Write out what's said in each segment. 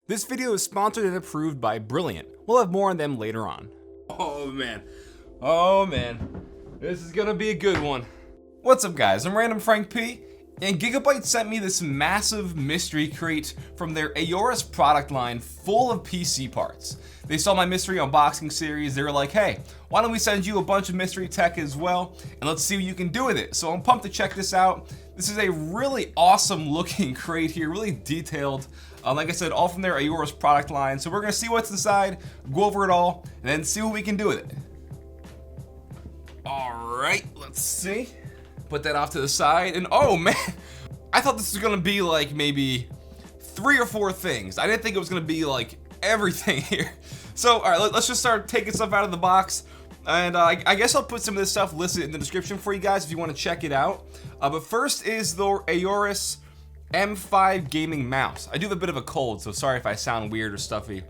This video is sponsored and approved by Brilliant. We'll have more on them later on. Oh man. This is gonna be a good one. What's up guys, I'm randomfrankp, and Gigabyte sent me this massive mystery crate from their Aorus product line full of PC parts. They saw my mystery unboxing series, they were like, hey, why don't we send you a bunch of mystery tech as well, and let's see what you can do with it. So I'm pumped to check this out. This is a really awesome looking crate here, really detailed. Like I said, all from their Aorus product line. So we're gonna see what's inside, go over it all, and then see what we can do with it. All right, let's see. Put that off to the side, and oh man, I thought this was gonna be like maybe 3 or 4 things. I didn't think it was gonna be like everything here. So, all right, let's just start taking stuff out of the box. And I guess I'll put some of this stuff listed in the description for you guys if you want to check it out. But first is the Aorus M5 gaming mouse. I do have a bit of a cold, so sorry if I sound weird or stuffy.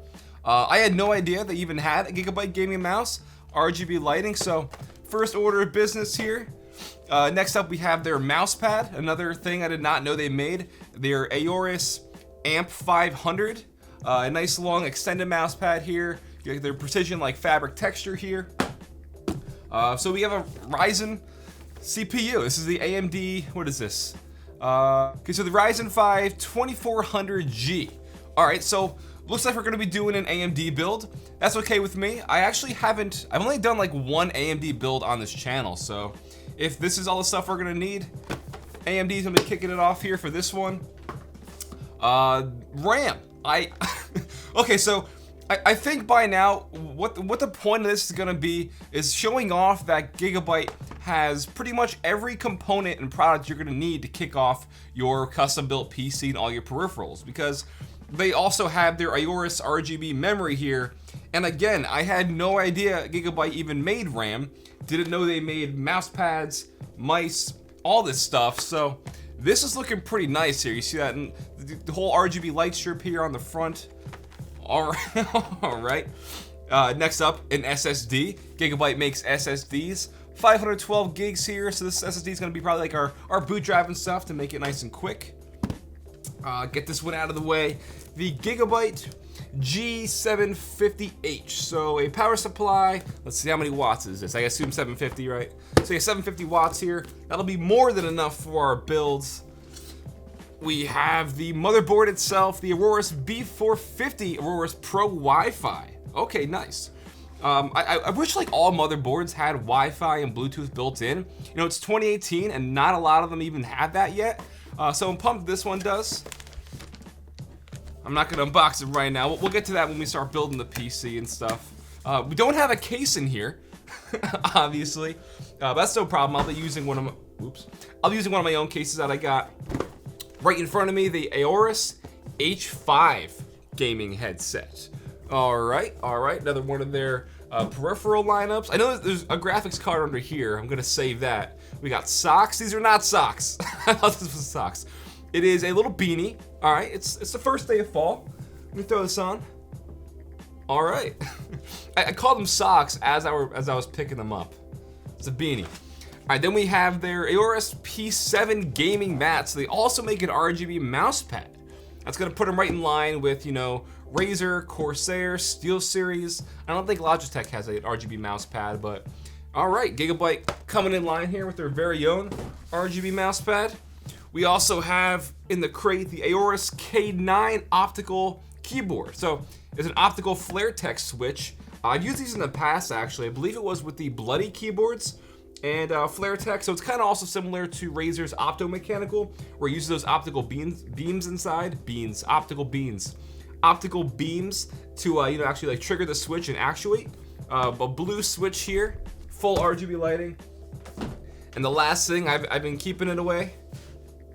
I had no idea they even had a Gigabyte gaming mouse, RGB lighting, so first order of business here. Next up we have their mouse pad, another thing I did not know they made, their Aorus Amp 500. A nice long extended mouse pad here, you get their precision like fabric texture here. So we have a Ryzen CPU. This is the AMD, what is this? Okay, so the Ryzen 5 2400G. All right, so looks like we're gonna be doing an AMD build. That's okay with me. I've only done like one AMD build on this channel, so if this is all the stuff we're gonna need, AMD is gonna be kicking it off here for this one. RAM. Okay, so I think by now, what the point of this is gonna be is showing off that Gigabyte has pretty much every component and product you're gonna need to kick off your custom-built PC and all your peripherals, because they also have their Aorus RGB memory here. And again, I had no idea Gigabyte even made RAM. Didn't know they made mouse pads, mice, all this stuff. So this is looking pretty nice here. You see that in the whole RGB light strip here on the front. All right. Next up, an SSD. Gigabyte makes SSDs. 512 gigs here, so this SSD is going to be probably like our boot drive and stuff to make it nice and quick. Get this one out of the way. The Gigabyte G750H. So a power supply. Let's see, how many watts is this? I assume 750, right? So yeah, 750 watts here. That'll be more than enough for our builds. We have the motherboard itself, the Aorus B450 Aorus Pro Wi-Fi. Okay, nice. I wish like all motherboards had Wi-Fi and Bluetooth built in. You know, it's 2018 and not a lot of them even have that yet. So I'm pumped this one does. I'm not gonna unbox it right now. We'll get to that when we start building the PC and stuff. We don't have a case in here, obviously. But that's no problem. I'll be using one of my own cases that I got. Right in front of me, the Aorus H5 gaming headset. All right, another one of their peripheral lineups. I know there's a graphics card under here. I'm gonna save that. We got socks. These are not socks. I thought this was socks. It is a little beanie. All right, it's the first day of fall. Let me throw this on. All right, I called them socks as I was picking them up. It's a beanie. All right, then we have their Aorus P7 gaming mat. So they also make an RGB mouse pad. That's gonna put them right in line with, you know, Razer, Corsair, SteelSeries. I don't think Logitech has an RGB mouse pad, but all right, Gigabyte coming in line here with their very own RGB mouse pad. We also have in the crate the Aorus K9 optical keyboard. So there's an optical flare text switch. I've used these in the past actually. I believe it was with the Bloody keyboards and flare text. So it's kind of also similar to Razer's Optomechanical, where it uses those optical beams inside. Optical beams to you know, actually like trigger the switch and actuate. A blue switch here, full RGB lighting. And the last thing, I've been keeping it away.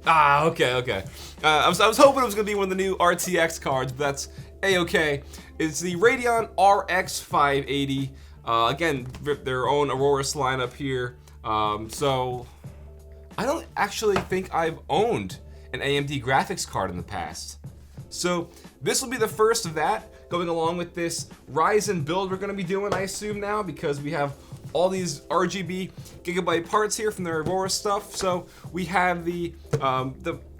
Okay. I was hoping it was gonna be one of the new RTX cards, but that's a-okay. It's the Radeon RX 580. Again, their own Aorus lineup here. So I don't actually think I've owned an AMD graphics card in the past. So this will be the first of that, going along with this Ryzen build we're gonna be doing, I assume now, because we have all these RGB Gigabyte parts here from their Aurora stuff. So we have the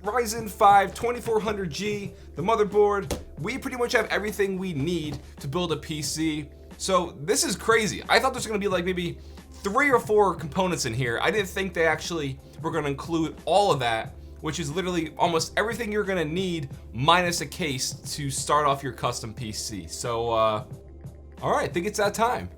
Ryzen 5 2400G, the motherboard. We pretty much have everything we need to build a PC. So this is crazy. I thought there's gonna be like maybe 3 or 4 components in here. I didn't think they actually were gonna include all of that, which is literally almost everything you're gonna need minus a case to start off your custom PC. So, all right, I think it's that time.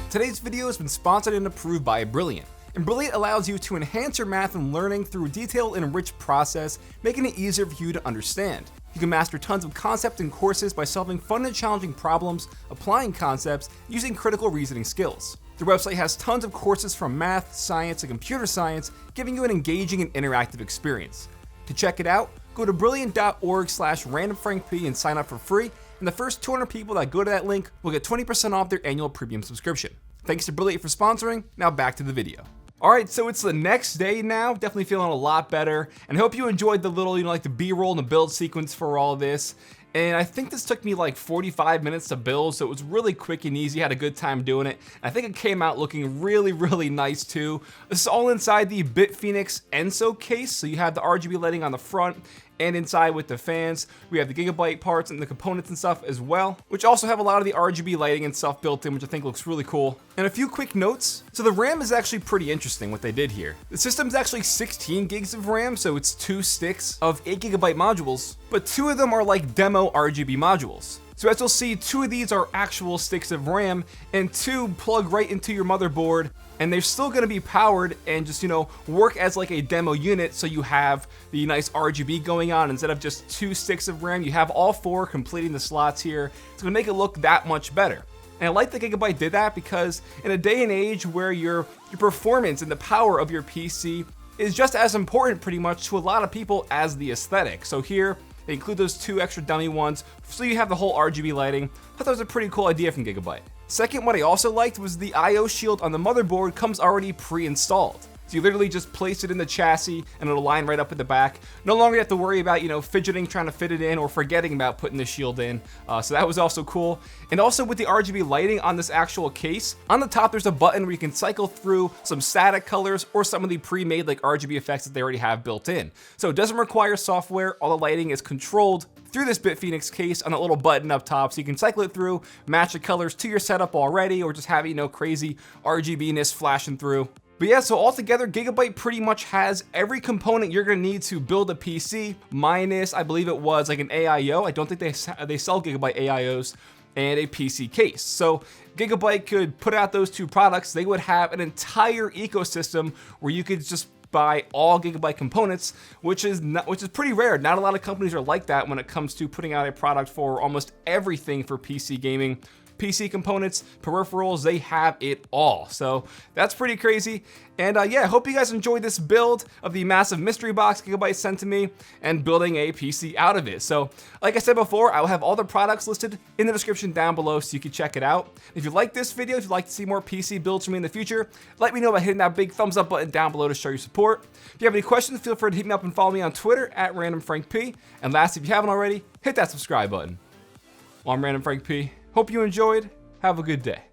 Today's video has been sponsored and approved by Brilliant. And Brilliant allows you to enhance your math and learning through a detailed and rich process, making it easier for you to understand. You can master tons of concepts in courses by solving fun and challenging problems, applying concepts, using critical reasoning skills. Their website has tons of courses from math, science, and computer science, giving you an engaging and interactive experience. To check it out, go to brilliant.org/randomfrankp and sign up for free. And the first 200 people that go to that link will get 20% off their annual premium subscription. Thanks to Brilliant for sponsoring. Now back to the video. All right, so it's the next day now. Definitely feeling a lot better. And I hope you enjoyed the little, like the B-roll and the build sequence for all of this. And I think this took me like 45 minutes to build, so it was really quick and easy. Had a good time doing it. I think it came out looking really, really nice too. This is all inside the BitPhoenix Enso case. So you have the RGB lighting on the front and inside with the fans. We have the Gigabyte parts and the components and stuff as well, which also have a lot of the RGB lighting and stuff built in, which I think looks really cool. And a few quick notes. So the RAM is actually pretty interesting what they did here. The system's actually 16 gigs of RAM, so it's 2 sticks of 8 GB modules, but 2 of them are like demo RGB modules. So as you'll see, 2 of these are actual sticks of RAM and 2 plug right into your motherboard, and they're still gonna be powered and just, work as like a demo unit, so you have the nice RGB going on. Instead of just 2 sticks of RAM, you have all 4 completing the slots here. It's gonna make it look that much better. And I like that Gigabyte did that because in a day and age where your performance and the power of your PC is just as important pretty much to a lot of people as the aesthetic. So here, they include those 2 extra dummy ones, so you have the whole RGB lighting. I thought that was a pretty cool idea from Gigabyte. Second, what I also liked was the I/O shield on the motherboard comes already pre-installed. So you literally just place it in the chassis and it'll line right up at the back. No longer have to worry about, fidgeting, trying to fit it in, or forgetting about putting the shield in. So that was also cool. And also with the RGB lighting on this actual case, on the top there's a button where you can cycle through some static colors or some of the pre-made like RGB effects that they already have built in. So it doesn't require software. All the lighting is controlled through this BitPhoenix case on a little button up top, so you can cycle it through, match the colors to your setup already, or just have, crazy RGB-ness flashing through. But yeah, so altogether, Gigabyte pretty much has every component you're gonna need to build a PC, minus, I believe it was like an AIO. I don't think they sell Gigabyte AIOs, and a PC case. So Gigabyte could put out those two products. They would have an entire ecosystem where you could just buy all Gigabyte components, which is pretty rare. Not a lot of companies are like that when it comes to putting out a product for almost everything for PC gaming. PC components, peripherals, they have it all. So that's pretty crazy. And yeah, I hope you guys enjoyed this build of the massive mystery box Gigabyte sent to me and building a PC out of it. So like I said before, I will have all the products listed in the description down below so you can check it out. If you like this video, if you'd like to see more PC builds from me in the future, let me know by hitting that big thumbs up button down below to show your support. If you have any questions, feel free to hit me up and follow me on Twitter at randomfrankp. And last, if you haven't already, hit that subscribe button. Well, I'm Random Frank P. Hope you enjoyed. Have a good day.